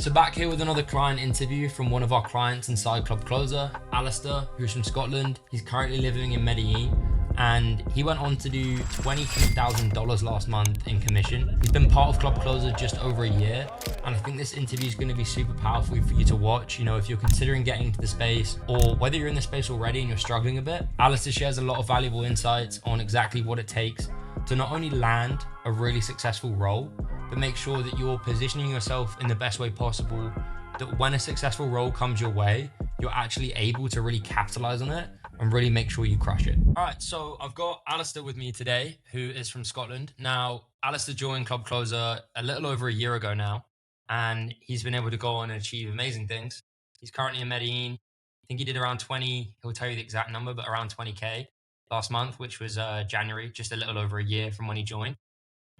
So back here with another client interview from one of our clients inside Club Closer, Alistair, who's from Scotland. He's currently living in Medellin, and he went on to do $23,000 last month in commission. He's been part of Club Closer just over a year, and I think this interview is going to be super powerful for you to watch. You know, if you're considering getting into the space, or whether you're in the space already and you're struggling a bit, Alistair shares a lot of valuable insights on exactly what it takes to not only land a really successful role, but make sure that you're positioning yourself in the best way possible, that when a successful role comes your way, you're actually able to really capitalize on it and really make sure you crush it. All right, so I've got Alistair with me today, who is from Scotland. Now, Alistair joined Club Closer a little over a year ago now, and he's been able to go on and achieve amazing things. He's currently in Medellin. I think he did around 20, he'll tell you the exact number, but around 20K last month, which was January, just a little over a year from when he joined.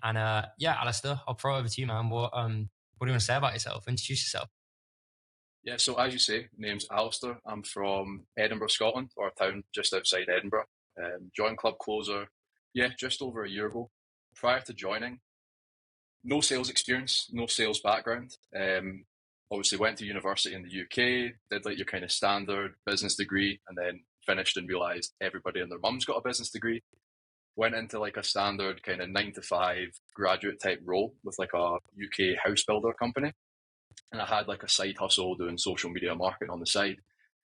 And yeah, Alistair, I'll throw it over to you, man. What do you want to say about yourself? Introduce yourself. Yeah, so as you say, name's Alistair. I'm from Edinburgh, Scotland, or a town just outside Edinburgh. Joined Club Closer, yeah, just over a year ago. Prior to joining, no sales experience, no sales background. Obviously went to university in the UK, did like your kind of standard business degree, and then finished and realised everybody and their mum's got a business degree. Went into like a standard kind of 9 to 5 graduate type role with like a UK house builder company. And I had like a side hustle doing social media marketing on the side.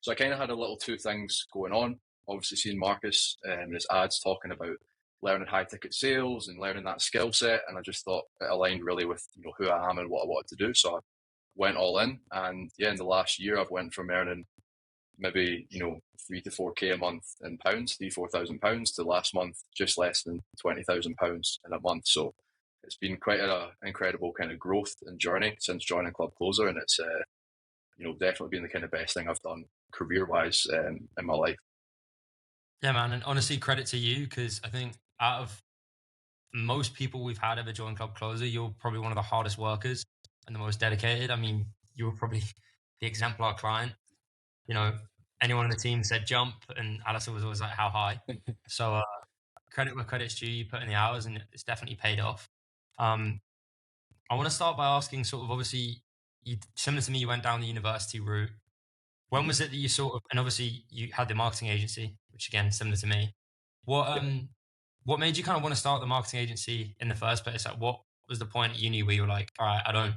So I kind of had a little two things going on. Obviously, seeing Marcus and his ads talking about learning high ticket sales and learning that skill set, and I just thought it aligned really with who I am and what I wanted to do. So I went all in, and yeah, in the last year, I've went from earning maybe 3 to 4K a month in pounds, 3,000 to 4,000 pounds, to last month just less than £20,000 in a month. So it's been quite an incredible kind of growth and journey since joining Club Closer, and it's definitely been the kind of best thing I've done career wise in my life. Yeah, man. And honestly, credit to you, because I think out of most people we've had ever join Club Closer, you're probably one of the hardest workers and the most dedicated. I mean, you were probably the exemplar client. You know, anyone on the team said jump, and Alistair was always like, how high? So credit where credit's due. You put in the hours, and it's definitely paid off. Um, I want to start by asking, sort of, obviously, similar to me, you went down the university route. When was it that you sort of, and obviously you had the marketing agency, which again, similar to me. What Yeah. what made you kind of want to start the marketing agency in the first place? Like, what was the point at uni where you were like, all right, I don't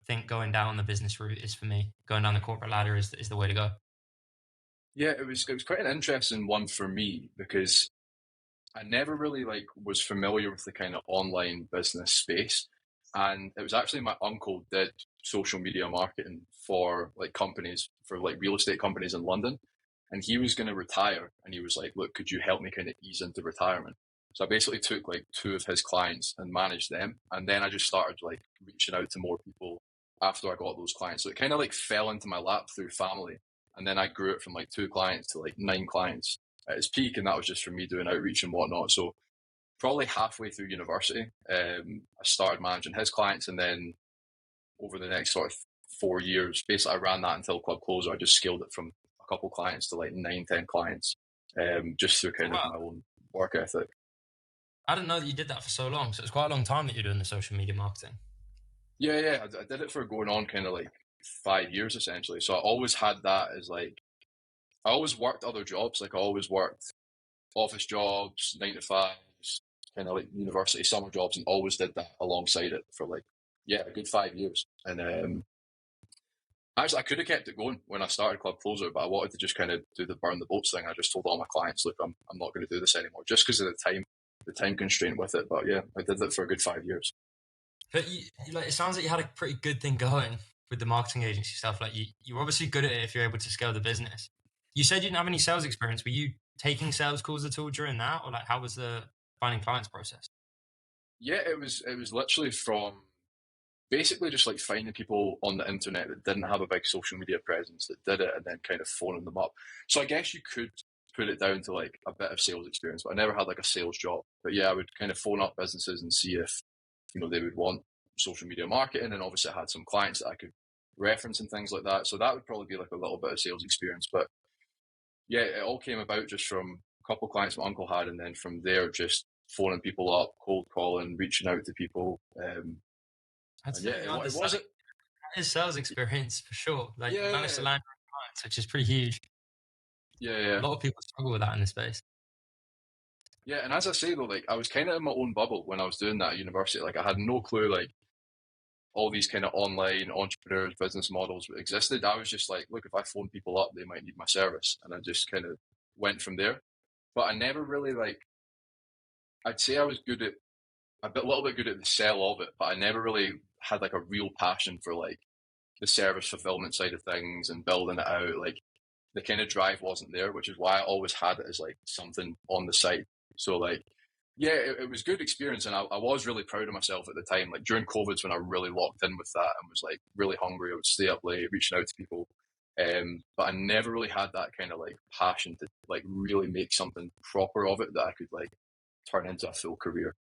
think going down the business route is for me. Going down the corporate ladder is the way to go. Yeah, it was quite an interesting one for me because I never really was familiar with the kind of online business space. And it was actually my uncle did social media marketing for like companies, for like real estate companies in London. And he was going to retire, and he was like, look, could you help me kind of ease into retirement? So I basically took like two of his clients and managed them. And then I just started like reaching out to more people after I got those clients. So it kind of like fell into my lap through family. And then I grew it from like 2 clients to like 9 clients at its peak. And that was just from me doing outreach and whatnot. So probably halfway through university, I started managing his clients. And then over the next sort of 4 years, basically I ran that until Club Closer. I just scaled it from a couple clients to like 9, 10 clients, just through Oh, kind of wow. my own work ethic. I didn't know that you did that for so long. So it's quite a long time that you're doing the social media marketing. Yeah, yeah, I did it for going on kind of like 5 years essentially. So I always had that as like, I always worked other jobs. Like I always worked office jobs, 9 to 5s, kind of like university summer jobs, and always did that alongside it for like, yeah, a good 5 years. And actually, I could have kept it going when I started Club Closer, but I wanted to just kind of do the burn the boats thing. I just told all my clients, look, I'm not going to do this anymore, just because of the time constraint with it. But yeah, I did it for a good 5 years. But like, it sounds like you had a pretty good thing going with the marketing agency stuff. Like you're obviously good at it if you're able to scale the business. You said you didn't have any sales experience. Were you taking sales calls at all during that, or like how was the finding clients process? Yeah, it was literally from basically just like finding people on the internet that didn't have a big social media presence that did it, and then kind of phoning them up. So I guess you could put it down to like a bit of sales experience, but I never had like a sales job. But yeah, I would kind of phone up businesses and see if they would want social media marketing, and obviously I had some clients that I could reference and things like that. So that would probably be like a little bit of sales experience. But yeah, it all came about just from a couple of clients my uncle had, and then from there just phoning people up, cold calling, reaching out to people. I'd And yeah, say you it underselling wasn't. is sales experience for sure. Like you managed to Yeah, land clients, which is pretty huge. yeah, A yeah. lot of people struggle with that in the space. Yeah, and as I say though, like I was kind of in my own bubble when I was doing that at university. Like I had no clue like all these kind of online entrepreneurs business models existed. I was just like, look, if I phone people up, they might need my service, and I just kind of went from there. But I never really like. I'd say I was good at a little bit good at the sell of it, but I never really had like a real passion for like the service fulfillment side of things and building it out. Like the kind of drive wasn't there, which is why I always had it as like something on the side. So like, yeah, it was good experience, and I was really proud of myself at the time. Like during COVID's when I really locked in with that and was like really hungry. I would stay up late, reaching out to people. But I never really had that kind of like passion to like really make something proper of it that I could like turn into a full career.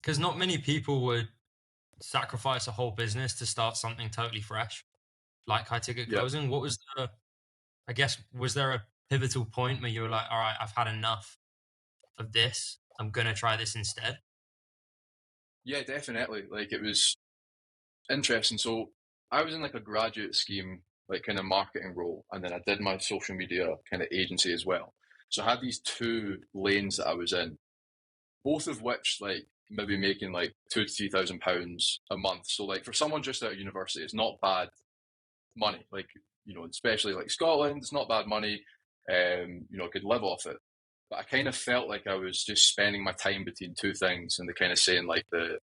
Because not many people would sacrifice a whole business to start something totally fresh, like high ticket Yeah. closing. What was the, I guess, was there a pivotal point where you were like, all right, I've had enough of this. I'm going to try this instead? Yeah, definitely. Like it was interesting. So I was in like a graduate scheme, like kind of marketing role, and then I did my social media kind of agency as well. So I had these two lanes that I was in, both of which like maybe making like £2,000 to £3,000 a month. So like for someone just out of university, it's not bad money. Like especially like Scotland, it's not bad money. I could live off it. But I kind of felt like I was just spending my time between two things, and the kind of saying like the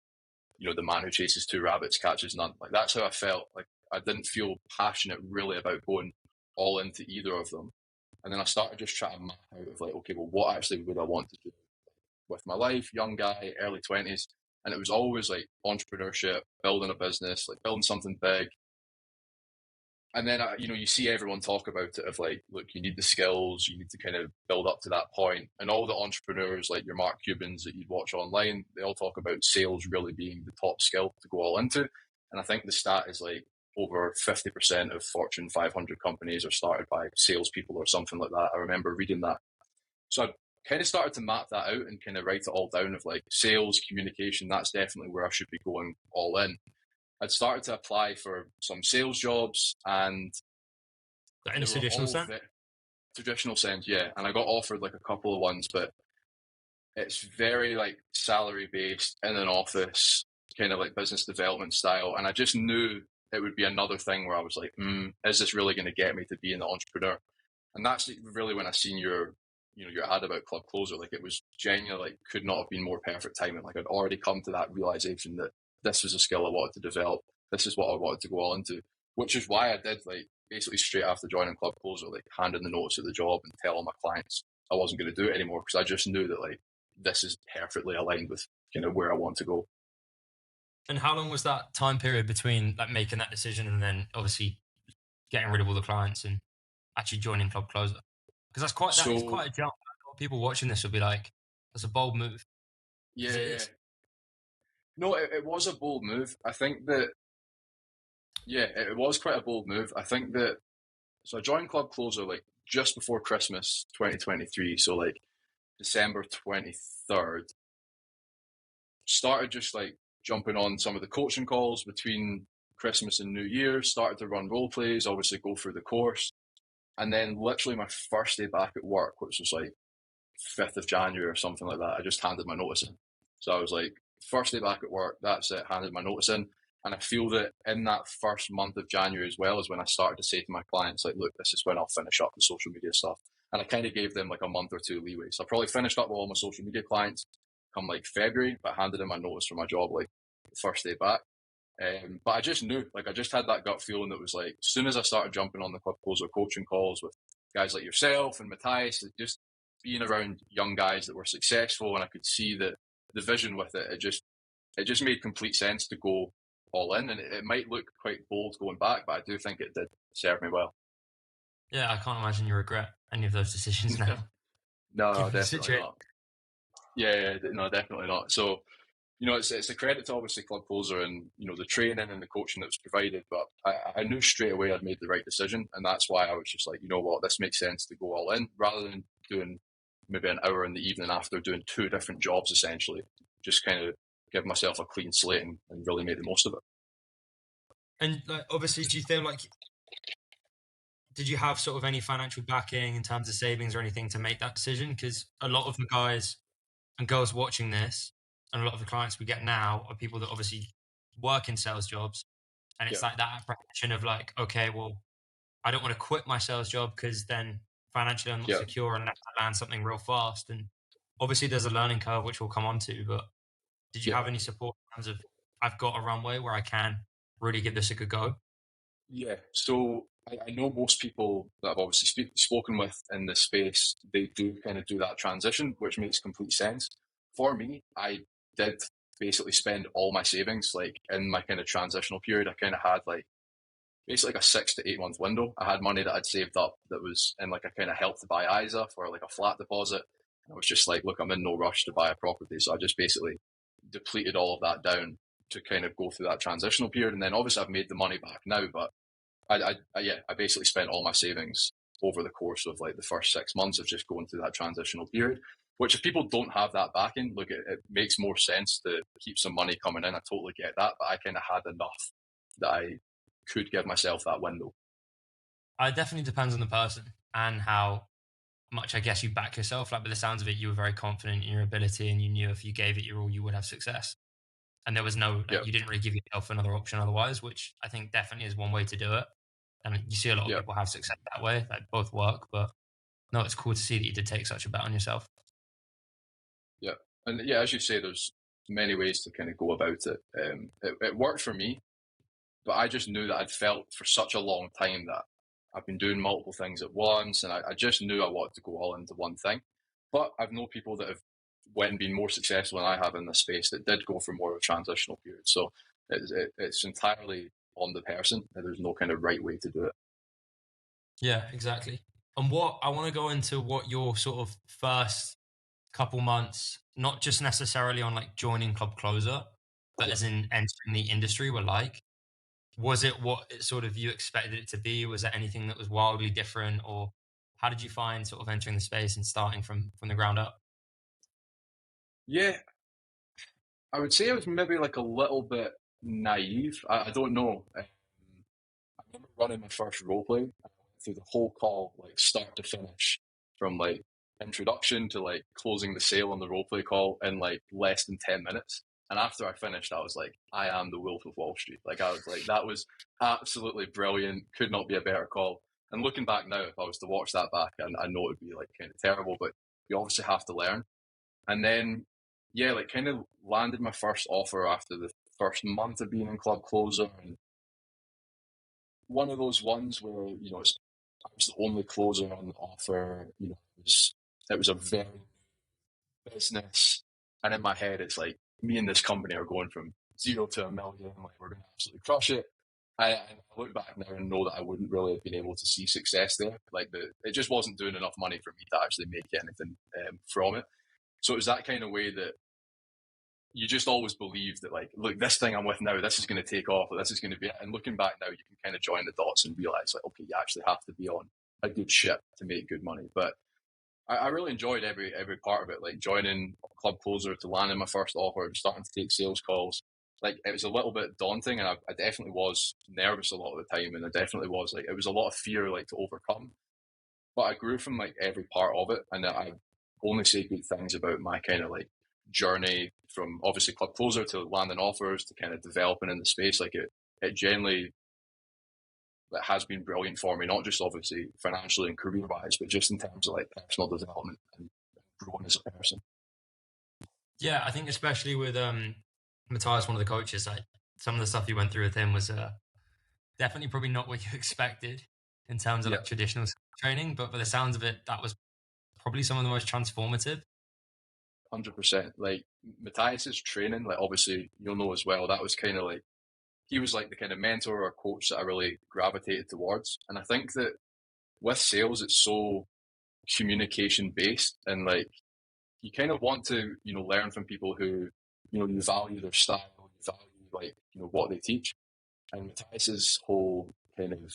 man who chases two rabbits catches none. Like that's how I felt. Like I didn't feel passionate really about going all into either of them. And then I started just trying to map out of like, okay, well, what actually would I want to do with my life? Young guy, early 20s, and it was always like entrepreneurship, building a business, like building something big. And then you see everyone talk about it of like, look, you need the skills, you need to kind of build up to that point, and all the entrepreneurs like your Mark Cubans that you'd watch online, they all talk about sales really being the top skill to go all into. And I think the stat is like over 50% of Fortune 500 companies are started by salespeople or something like that. I remember reading that, so I kind of started to map that out and kind of write it all down of like sales communication. That's definitely where I should be going all in. I'd started to apply for some sales jobs, and In they a were traditional all sense? traditional sense, yeah. And I got offered like a couple of ones, but it's very like salary based in an office, kind of like business development style. And I just knew it would be another thing where I was like, is this really going to get me to being an entrepreneur? And that's really when I seen your ad about Club Closer. Like it was genuinely like could not have been more perfect timing. Like I'd already come to that realization that this was a skill I wanted to develop. This is what I wanted to go all into, which is why I did like basically straight after joining Club Closer, like hand in the notice of the job and tell all my clients I wasn't going to do it anymore because I just knew that like this is perfectly aligned with kind of where I want to go. And how long was that time period between like making that decision and then obviously getting rid of all the clients and actually joining Club Closer? Because that is So quite a jump. A lot of people watching this will be like, that's a bold move. Because it yeah, is. no, it was a bold move. I think that yeah, it was quite a bold move. I think that so I joined Club Closer like just before Christmas 2023, so like December 23rd. Started just like jumping on some of the coaching calls between Christmas and New Year, started to run role plays, obviously go through the course. And then literally my first day back at work, which was like 5th of January or something like that, I just handed my notice in. So I was like, first day back at work, that's it, handed my notice in. And I feel that in that first month of January as well is when I started to say to my clients, like, look, this is when I'll finish up the social media stuff. And I kind of gave them like a month or two leeway. So I probably finished up with all my social media clients come like February, but handed in my notice for my job like the first day back. But I just knew, like, I just had that gut feeling that was like, as soon as I started jumping on the Club Closer coaching calls with guys like yourself and Matthias, just being around young guys that were successful, and I could see the vision with it. It just made complete sense to go all in, and it might look quite bold going back, but I do think it did serve me well. Yeah, I can't imagine you regret any of those decisions now, No, given the definitely situation. not. Yeah, no, definitely not. So it's a credit to obviously Club Closer and the training and the coaching that was provided. But I knew straight away I'd made the right decision, and that's why I was just like, you know what, this makes sense to go all in rather than doing maybe an hour in the evening after doing two different jobs essentially. Just kind of give myself a clean slate and really make the most of it. And like, obviously, do you feel like did you have sort of any financial backing in terms of savings or anything to make that decision? Because a lot of the guys and girls watching this, and a lot of the clients we get now are people that obviously work in sales jobs, and Yeah, it's like that apprehension of like, okay, well, I don't want to quit my sales job because then financially I'm not yeah, secure unless I land something real fast. And obviously, there's a learning curve which we'll come on to. But did you yeah. have any support in terms of I've got a runway where I can really give this a good go? Yeah, so I know most people that I've obviously spoken with in this space, they do kind of do that transition, which makes complete sense. For me, I did basically spend all my savings like in my kind of transitional period. I kind of had like basically like a 6 to 8 month window. I had money that I'd saved up that was in like a kind of help to buy ISA for like a flat deposit. And I was just like, look, I'm in no rush to buy a property. So I just basically depleted all of that down to kind of go through that transitional period. And then obviously I've made the money back now, but I basically spent all my savings over the course of like the first 6 months of just going through that transitional period. Which, if people don't have that backing, look, it makes more sense to keep some money coming in. I totally get that, but I kind of had enough that I could give myself that window. It definitely depends on the person and how much I guess you back yourself. Like by the sounds of it, you were very confident in your ability and you knew if you gave it your all, you would have success. And there was no, Yeah, like, you didn't really give yourself another option otherwise, which I think definitely is one way to do it. And you see a lot of yeah, people have success that way, like both work. But no, it's cool to see that you did take such a bet on yourself. yeah, and yeah, as you say, there's many ways to kind of go about it. It worked for me, but I just knew that I'd felt for such a long time that I've been doing multiple things at once, and I just knew I wanted to go all into one thing. But I've known people that have went and been more successful than I have in this space that did go for more of a transitional period. So it's entirely on the person. There's no kind of right way to do it. Yeah, exactly. And what I want to go into what your sort of first couple months, not just necessarily on like joining Club Closer, but Yeah. as in entering the industry were like. Was it what it sort of you expected it to be? Was there anything that was wildly different, or how did you find sort of entering the space and starting from the ground up? Yeah, I would say I was maybe like a little bit naive. I don't know. I remember running my first roleplay. I went through the whole call, like start to finish, from like introduction to like closing the sale on the roleplay call in like less than 10 minutes. And after I finished, I was like, I am the Wolf of Wall Street. Like I was like, that was absolutely brilliant. Could not be a better call. And looking back now, if I was to watch that back, I know it'd be like kind of terrible, but you obviously have to learn. And then, yeah, like kind of landed my first offer after the first month of being in Club Closer, and one of those ones where I was the only closer on the offer. It was a very business, and in my head, it's like me and this company are going from 0 to 1 million. Like we're going to absolutely crush it. I look back now and know that I wouldn't really have been able to see success there. Like it just wasn't doing enough money for me to actually make anything from it. So it was that kind of way that you just always believe that, like, look, this thing I'm with now, this is going to take off, or this is going to be it. And looking back now, you can kind of join the dots and realize, like, okay, you actually have to be on a good ship to make good money. But I really enjoyed every part of it, like joining Club Closer to landing my first offer, starting to take sales calls. Like it was a little bit daunting, and I definitely was nervous a lot of the time, and I definitely was like it was a lot of fear like to overcome. But I grew from like every part of it, and I only say good things about my kind of like journey from obviously Club Closer to landing offers to kind of developing in the space. Like it generally it has been brilliant for me, not just obviously financially and career wise, but just in terms of like personal development and growing as a person. Yeah, I think especially with Matthias, one of the coaches, like some of the stuff you went through with him was definitely probably not what you expected in terms of Yeah, like traditional training, but by the sounds of it, that was probably some of the most transformative. 100%. Like Matthias's training, like obviously you'll know as well, that was kind of like he was like the kind of mentor or coach that I really gravitated towards. And I think that with sales, it's so communication based, and like you kind of want to learn from people who you value their style, you value like what they teach. And Matthias's whole kind of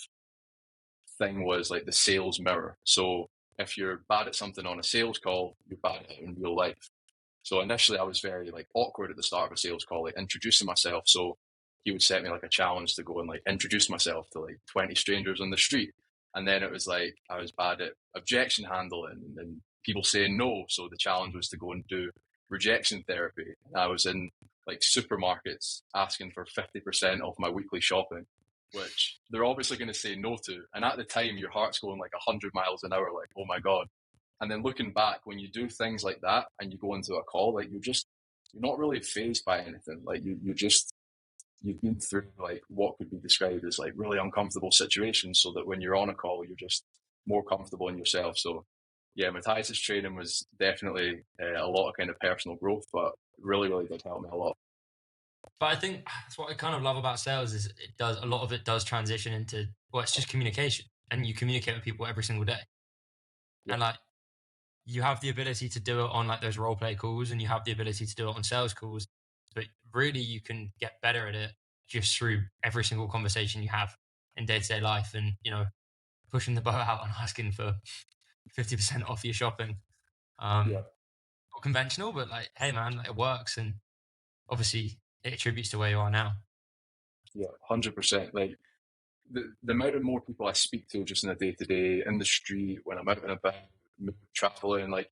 thing was like the sales mirror. So if you're bad at something on a sales call, you're bad at it in real life. So initially I was very like awkward at the start of a sales call, like introducing myself. So he would set me like a challenge to go and like introduce myself to like 20 strangers on the street. And then it was like I was bad at objection handling and people saying no. So the challenge was to go and do rejection therapy. And I was in like supermarkets asking for 50% off my weekly shopping, which they're obviously going to say no to. And at the time, your heart's going like 100 miles an hour, like, oh my God. And then looking back, when you do things like that and you go into a call, like you're not really fazed by anything. Like you've been through like what could be described as like really uncomfortable situations, so that when you're on a call, you're just more comfortable in yourself. So yeah, Matthias's training was definitely a lot of kind of personal growth, but really, really did help me a lot. But I think that's what I kind of love about sales is a lot of it does transition into, well, it's just communication, and you communicate with people every single day. Yeah. And like, you have the ability to do it on like those role play calls, and you have the ability to do it on sales calls, but really you can get better at it just through every single conversation you have in day-to-day life, and pushing the boat out and asking for 50% off your shopping. Yeah. Not conventional, but like, hey man, it works, and obviously it attributes to where you are now. Yeah, 100%. Like the amount of more people I speak to just in a day to day in the street, when I'm out and about, traveling, like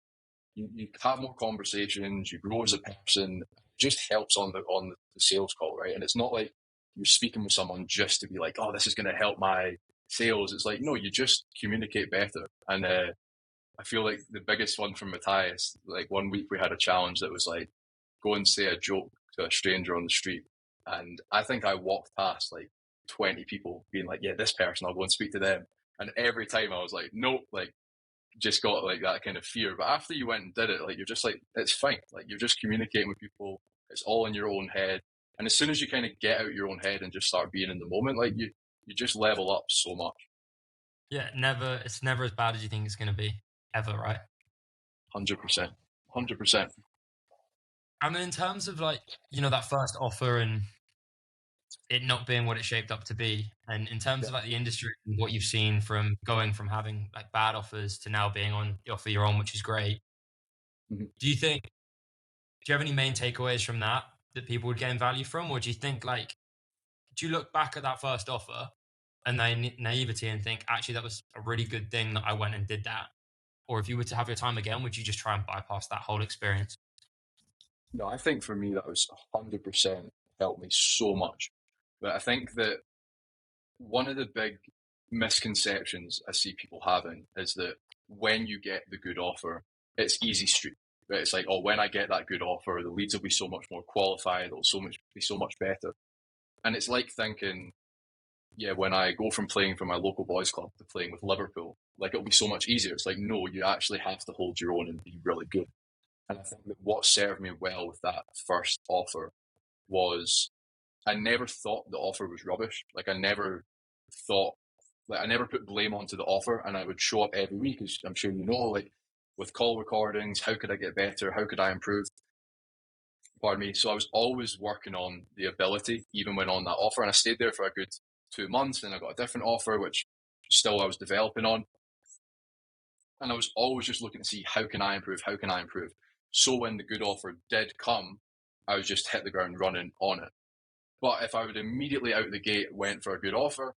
you have more conversations, you grow as a person. It just helps on the sales call, right? And it's not like you're speaking with someone just to be like, oh, this is going to help my sales. It's like, no, you just communicate better. And I feel like the biggest one from Matthias, like one week we had a challenge that was like, go and say a joke to a stranger on the street. And I think I walked past like 20 people being like, yeah, this person, I'll go and speak to them. And every time I was like, nope, like just got like that kind of fear. But after you went and did it, like you're just like, it's fine. Like you're just communicating with people. It's all in your own head. And as soon as you kind of get out your own head and just start being in the moment, like you just level up so much. Yeah, it's never as bad as you think it's going to be, ever, right? 100%. 100%. I mean, in terms of like, that first offer and it not being what it shaped up to be, and in terms Yeah. of like the industry and what you've seen from going from having like bad offers to now being on the offer you're on, which is great. Mhm. Do you have any main takeaways from that people would gain value from? Or do you think like, do you look back at that first offer and naivety and think, actually, that was a really good thing that I went and did that? Or if you were to have your time again, would you just try and bypass that whole experience? No, I think for me that was 100% helped me so much. But I think that one of the big misconceptions I see people having is that when you get the good offer, it's easy street. Right? It's like, oh, when I get that good offer, the leads will be so much more qualified. It'll be so much better. And it's like thinking, yeah, when I go from playing for my local boys club to playing with Liverpool, like it'll be so much easier. It's like, no, you actually have to hold your own and be really good. And I think that what served me well with that first offer was I never thought the offer was rubbish. Like I never thought, like I never put blame onto the offer, and I would show up every week, as I'm sure you know, like with call recordings. How could I get better? How could I improve? Pardon me. So I was always working on the ability, even when on that offer, and I stayed there for a good 2 months. Then I got a different offer, which still I was developing on, and I was always just looking to see how can I improve? How can I improve? So when the good offer did come, I was just hit the ground running on it. But if I would immediately out the gate went for a good offer,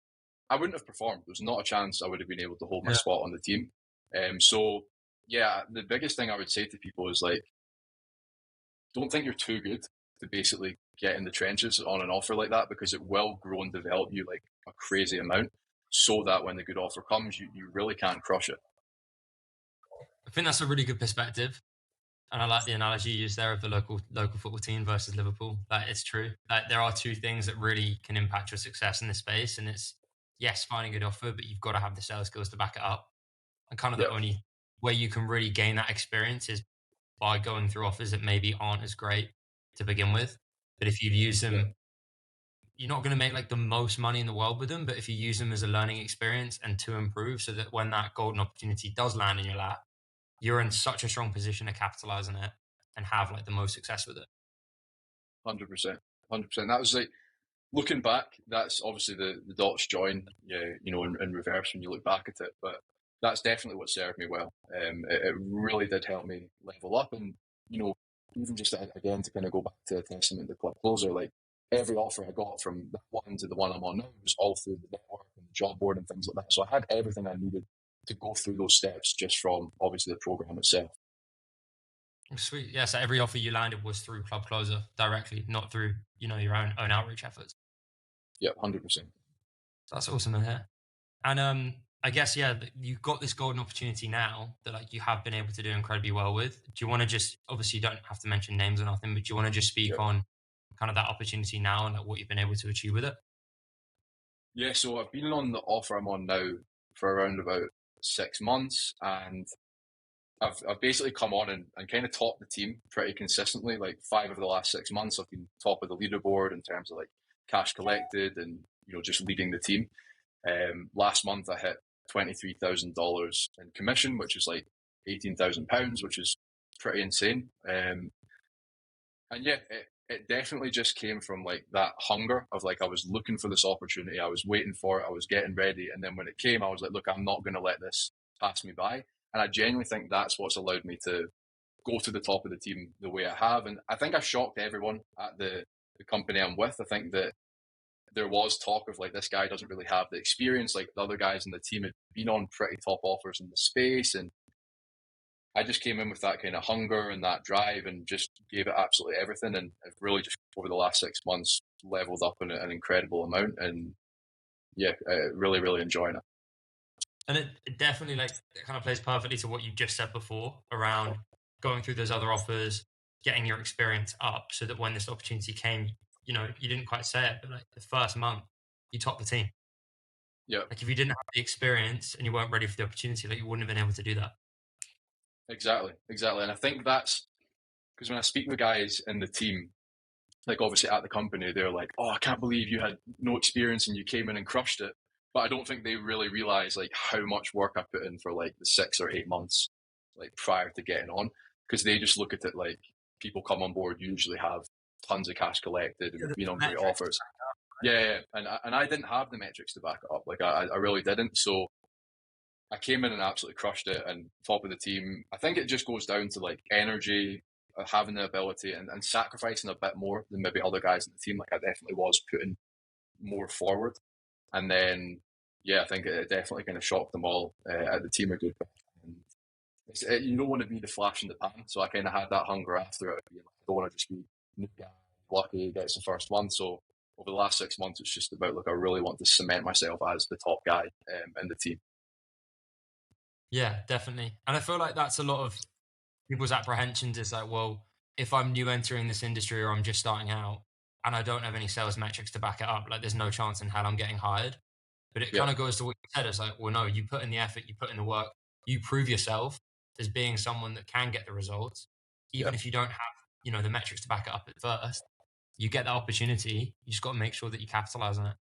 I wouldn't have performed. There's not a chance I would have been able to hold my Yeah. spot on the team. So yeah, the biggest thing I would say to people is like, don't think you're too good to basically get in the trenches on an offer like that, because it will grow and develop you like a crazy amount, so that when the good offer comes, you really can't crush it. I think that's a really good perspective. And I like the analogy you used there of the local football team versus Liverpool. That it's true. Like there are two things that really can impact your success in this space, and it's yes, finding a good offer, but you've got to have the sales skills to back it up. And kind of the Yeah, only way you can really gain that experience is by going through offers that maybe aren't as great to begin with. But if you use yeah, them, you're not going to make like the most money in the world with them. But if you use them as a learning experience and to improve, so that when that golden opportunity does land in your lap, you're in such a strong position to capitalize on it and have like the most success with it. 100%, 100%. That was like looking back. That's obviously the dots join. Yeah, in reverse when you look back at it. But that's definitely what served me well. It really did help me level up, and you know, even just again to kind of go back to a testament to Club Closer, like every offer I got from that one to the one I'm on now was all through the network and the job board and things like that. So I had everything I needed to go through those steps just from obviously the program itself. Sweet. Yeah. So every offer you landed was through Club Closer directly, not through, your own outreach efforts. Yeah, 100%. That's awesome to hear. And I guess yeah, you've got this golden opportunity now that like you have been able to do incredibly well with. Do you want to just obviously you don't have to mention names or nothing, but do you want to just speak Yeah. on kind of that opportunity now and like what you've been able to achieve with it? Yeah, so I've been on the offer I'm on now for around about 6 months, and I've basically come on and kind of topped the team pretty consistently. Like 5 of the last 6 months, I've been top of the leaderboard in terms of like cash collected and just leading the team. Last month I hit $23,000 in commission, which is like £18,000, which is pretty insane. And yeah, it definitely just came from like that hunger of like I was looking for this opportunity, I was waiting for it, I was getting ready, and then when it came, I was like, look, I'm not going to let this pass me by. And I genuinely think that's what's allowed me to go to the top of the team the way I have. And I think I shocked everyone at the company I'm with. I think that there was talk of like this guy doesn't really have the experience. Like the other guys in the team had been on pretty top offers in the space, and I just came in with that kind of hunger and that drive and just gave it absolutely everything. And I've really just over the last 6 months leveled up in an incredible amount. And yeah, really, really enjoying it. And it definitely like it kind of plays perfectly to what you just said before around going through those other offers, getting your experience up so that when this opportunity came, you didn't quite say it, but like the first month you topped the team. Yeah, Like if you didn't have the experience and you weren't ready for the opportunity, like you wouldn't have been able to do that. exactly. Exactly. And I think that's because when I speak with guys in the team, like obviously at the company, they're like, oh, I can't believe you had no experience and you came in and crushed it. But I don't think they really realize like how much work I put in for like the 6 or 8 months like prior to getting on, because they just look at it like people come on board usually have tons of cash collected and been on great Metrics. offers. Yeah, yeah. And I didn't have the metrics to back it up. Like I really didn't. So I came in and absolutely crushed it and top of the team. I think it just goes down to like energy, having the ability and sacrificing a bit more than maybe other guys in the team. Like I definitely was putting more forward. And then, yeah, I think it definitely kind of shocked them all at the team a good bit. And you don't want to be the flash in the pan. So I kind of had that hunger after it. I don't want to just be new guy, lucky, gets the first one. So over the last 6 months, it's just about, look, I really want to cement myself as the top guy in the team. Yeah, definitely. And I feel like that's a lot of people's apprehensions is like, well, if I'm new entering this industry or I'm just starting out and I don't have any sales metrics to back it up, like there's no chance in hell I'm getting hired. But it Yeah, kind of goes to what you said. It's like, well, no, you put in the effort, you put in the work, you prove yourself as being someone that can get the results, yeah, even if you don't have, the metrics to back it up at first. You get that opportunity. You just got to make sure that you capitalize on it,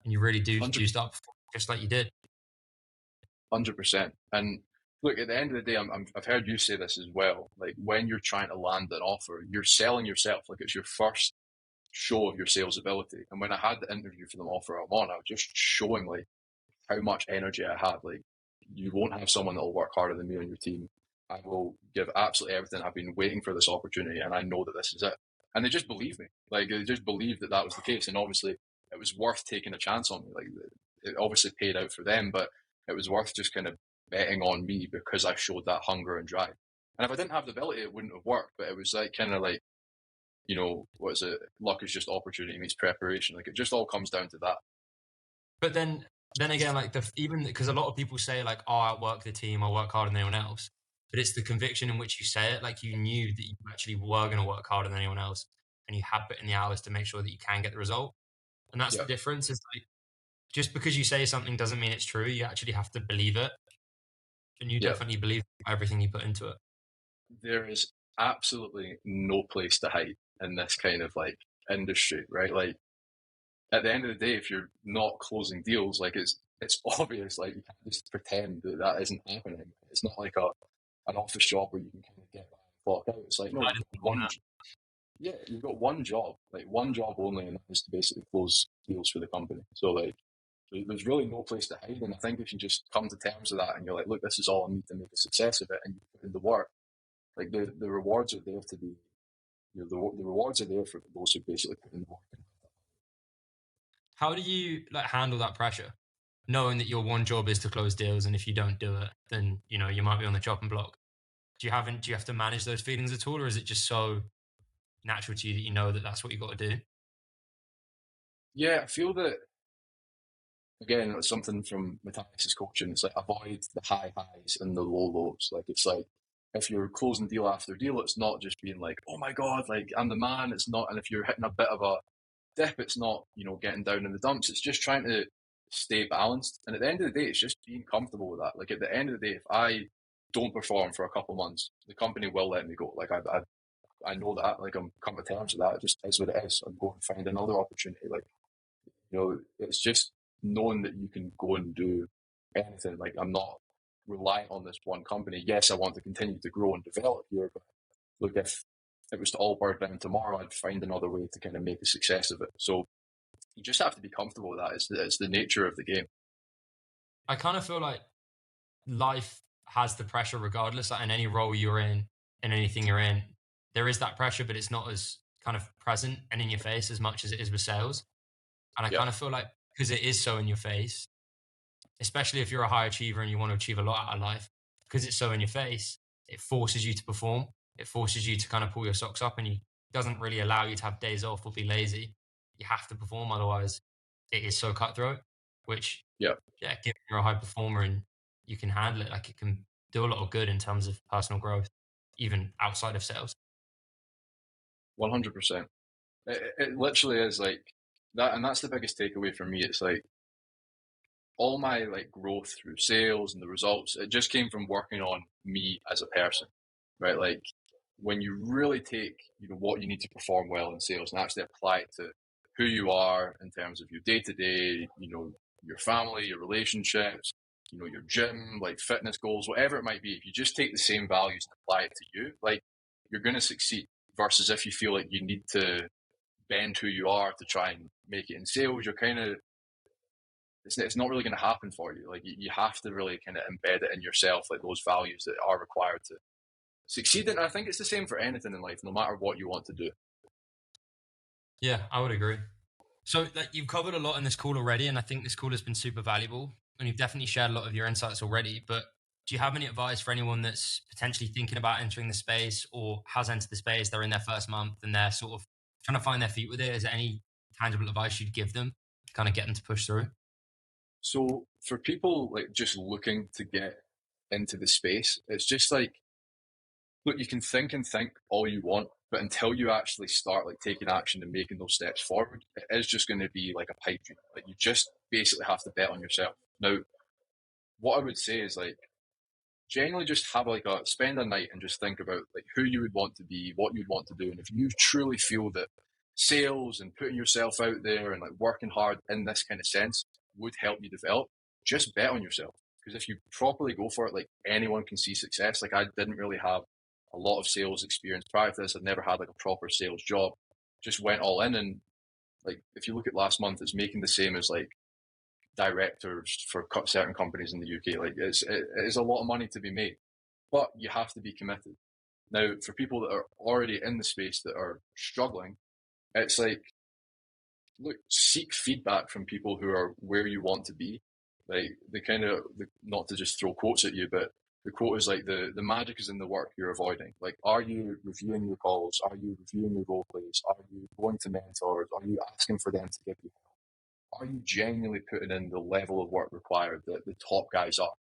and you really do 100%. juiced up, just like you did. 100%. And look, at the end of the day, I've heard you say this as well. Like when you're trying to land an offer, you're selling yourself. Like it's your first show of your sales ability. And when I had the interview for the offer I'm on, I was just showing like how much energy I had. Like you won't have someone that will work harder than me on your team. I will give absolutely everything. I've been waiting for this opportunity, and I know that this is it. And they just believe me. Like they just believed that that was the case. And obviously, it was worth taking a chance on me. Like it obviously paid out for them, but it was worth just kind of betting on me because I showed that hunger and drive. And if I didn't have the ability, it wouldn't have worked. But it was like kind of like, what is it? Luck is just opportunity meets preparation. Like it just all comes down to that. But then again, like even because a lot of people say like, "Oh, I work the team, I work harder than anyone else," but it's the conviction in which you say it. Like you knew that you actually were going to work harder than anyone else, and you have put in the hours to make sure that you can get the result. And that's the Yeah, difference. Is like just because you say something doesn't mean it's true. You actually have to believe it, and you yeah. definitely believe everything you put into it. There is absolutely no place to hide in this kind of like industry, right? Like at the end of the day, if you're not closing deals, like it's obvious. Like you can't just pretend that that isn't happening. It's not like an office job where you can kind of get by and clock out. It's like no, I you've didn't got want one. Yeah, you've got one job, like one job only, and that is to basically close deals for the company. So like, there's really no place to hide. And I think if you just come to terms with that, and you're like, look, this is all I need to make a success of it, and you put in the work, like the rewards are there to be, the rewards are there for those who basically put in the work. How do you like handle that pressure, knowing that your one job is to close deals, and if you don't do it, then you might be on the chopping block. Do you have to manage those feelings at all, or is it just so natural to you that you know that that's what you got to do? Yeah, I feel that again, it's something from Matthias's coaching. It's like avoid the high highs and the low lows. Like it's like if you're closing deal after deal, it's not just being like, oh my god, like I'm the man. It's not, and if you're hitting a bit of a dip, it's not getting down in the dumps. It's just trying to stay balanced. And at the end of the day, it's just being comfortable with that. Like at the end of the day, if I don't perform for a couple months, the company will let me go. Like I know that. Like I'm come to terms with that. It just is what it is. I'm going to find another opportunity. Like it's just knowing that you can go and do anything. Like I'm not reliant on this one company. Yes, I want to continue to grow and develop here, but look, if it was to all burn down tomorrow, I'd find another way to kind of make a success of it. So you just have to be comfortable with that. It's the nature of the game. I kind of feel like life has the pressure regardless. Like in any role you're in anything you're in, there is that pressure, but it's not as kind of present and in your face as much as it is with sales. And I Yeah, kind of feel like because it is so in your face, especially if you're a high achiever and you want to achieve a lot out of life, because it's so in your face, it forces you to perform. It forces you to kind of pull your socks up, and it doesn't really allow you to have days off or be lazy. You have to perform, otherwise, it is so cutthroat. Which, yeah, yeah, given you're a high performer and you can handle it, like it can do a lot of good in terms of personal growth, even outside of sales. 100%. It literally is like that, and that's the biggest takeaway for me. It's like all my like growth through sales and the results, it just came from working on me as a person, right? Like when you really take what you need to perform well in sales and actually apply it to who you are in terms of your day to day, your family, your relationships, your gym, like fitness goals, whatever it might be. If you just take the same values and apply it to you, like you're going to succeed. Versus if you feel like you need to bend who you are to try and make it in sales, you're kind of it's not really going to happen for you. Like you have to really kind of embed it in yourself, like those values that are required to succeed. And I think it's the same for anything in life, no matter what you want to do. Yeah, I would agree. So, like, you've covered a lot in this call already, and I think this call has been super valuable. And you've definitely shared a lot of your insights already. But do you have any advice for anyone that's potentially thinking about entering the space or has entered the space? They're in their first month and they're sort of trying to find their feet with it. Is there any tangible advice you'd give them to kind of get them to push through? So for people like just looking to get into the space, it's just like, look, you can think and think all you want, but until you actually start like taking action and making those steps forward, it is just going to be like a pipe dream. Like you just basically have to bet on yourself. Now, what I would say is like genuinely just have like a spend a night and just think about like who you would want to be, what you'd want to do, and if you truly feel that sales and putting yourself out there and like working hard in this kind of sense would help you develop, just bet on yourself. Because if you properly go for it, like anyone can see success. Like I didn't really have a lot of sales experience prior to this. I'd never had like a proper sales job. Just went all in, and like if you look at last month, it's making the same as like directors for certain companies in the UK. Like it is a lot of money to be made, but you have to be committed. Now, for people that are already in the space that are struggling, it's like, look, seek feedback from people who are where you want to be. Like they kind of, not to just throw quotes at you, but the quote is like the magic is in the work you're avoiding. Like, are you reviewing your calls? Are you reviewing your role plays? Are you going to mentors? Are you asking for them to give you help? Are you genuinely putting in the level of work required that the top guys are?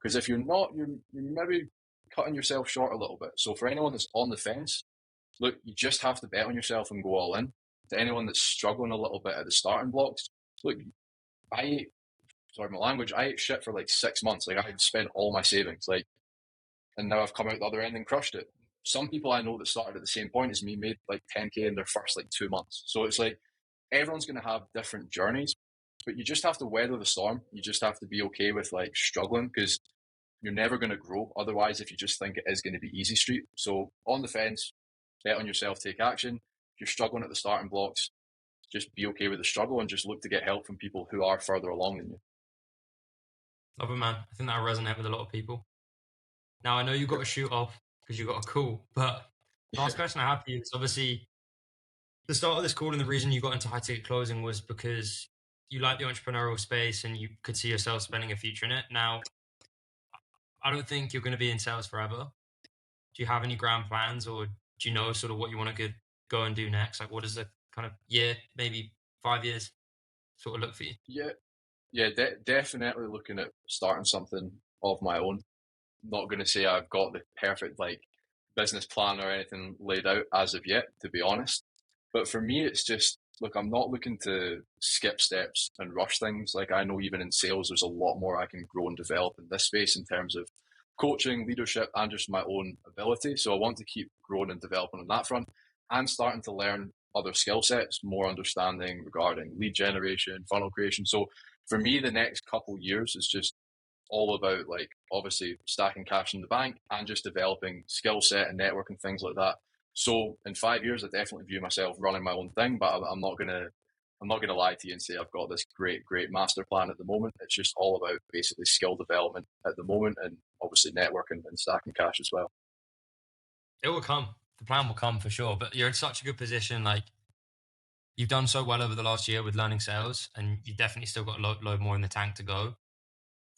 Because if you're not, you're maybe cutting yourself short a little bit. So for anyone that's on the fence, look, you just have to bet on yourself and go all in. To anyone that's struggling a little bit at the starting blocks, look, I ate, sorry my language, I ate shit for like 6 months. Like I spent all my savings, like, and now I've come out the other end and crushed it. Some people I know that started at the same point as me made like 10K in their first like 2 months. So it's like everyone's going to have different journeys, but you just have to weather the storm. You just have to be okay with like struggling because you're never going to grow otherwise if you just think it is going to be easy street. So on the fence, bet on yourself, take action. If you're struggling at the starting blocks, just be okay with the struggle and just look to get help from people who are further along than you. Love it, man. I think that'll resonate with a lot of people. Now, I know you've got to shoot off because you've got a call, but last question I have for you is obviously the start of this call and the reason you got into high ticket closing was because you like the entrepreneurial space and you could see yourself spending a future in it. Now, I don't think you're going to be in sales forever. Do you have any grand plans, or do you know sort of what you want to go and do next? Like, what does a kind of year, maybe 5 years, sort of look for you? Yeah, yeah, definitely looking at starting something of my own. Not going to say I've got the perfect like business plan or anything laid out as of yet, to be honest. But for me, it's just look, I'm not looking to skip steps and rush things. Like I know even in sales, there's a lot more I can grow and develop in this space in terms of coaching, leadership, and just my own ability. So I want to keep growing and developing on that front and starting to learn other skill sets, more understanding regarding lead generation, funnel creation. So for me, the next couple years is just all about like obviously stacking cash in the bank and just developing skill set and network and things like that. So in 5 years, I definitely view myself running my own thing, but I'm not gonna lie to you and say I've got this great master plan at the moment. It's just all about basically skill development at the moment, and obviously networking and stacking cash as well. It will come. The plan will come for sure. But you're in such a good position. Like, you've done so well over the last year with learning sales, and you've definitely still got a load more in the tank to go.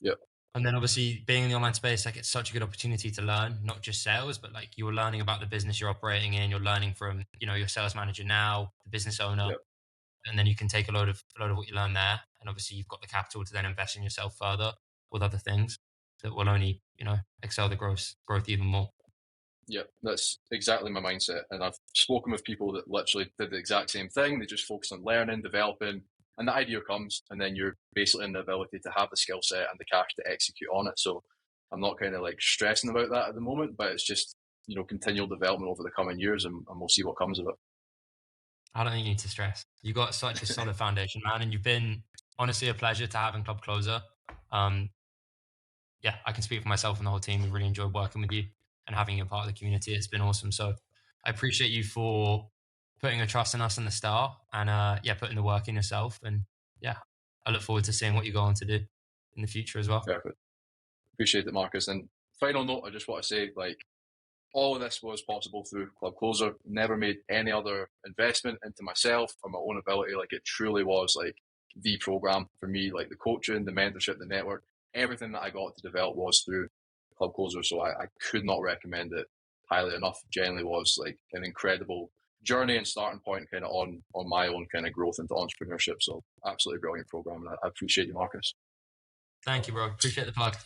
Yeah, And then obviously being in the online space, like it's such a good opportunity to learn, not just sales, but like you're learning about the business you're operating in. You're learning from, your sales manager now, the business owner, yeah, and then you can take a load of what you learn there. And obviously you've got the capital to then invest in yourself further with other things that will only, excel the growth even more. yeah. That's exactly my mindset. And I've spoken with people that literally did the exact same thing. They just focus on learning, developing, and the idea comes, and then you're basically in the ability to have the skill set and the cash to execute on it. So I'm not kind of like stressing about that at the moment, but it's just continual development over the coming years, and we'll see what comes of it. I don't think you need to stress. You've got such a solid foundation, man, and you've been honestly a pleasure to have in Club Closer. Um, yeah, I can speak for myself and the whole team. We've really enjoyed working with you and having you a part of the community. It's been awesome. So I appreciate you for putting your trust in us in the start, and yeah, putting the work in yourself. And yeah, I look forward to seeing what you go on to do in the future as well. Perfect. Appreciate it, Marcus. And final note, I just want to say, like, all of this was possible through Club Closer. Never made any other investment into myself or my own ability. Like it truly was like the program for me, like the coaching, the mentorship, the network, everything that I got to develop was through Club Closer. So I could not recommend it highly enough. Genuinely was like an incredible journey and starting point kind of on my own kind of growth into entrepreneurship. So absolutely brilliant program. And I appreciate you, Marcus. Thank you, bro. Appreciate the plug.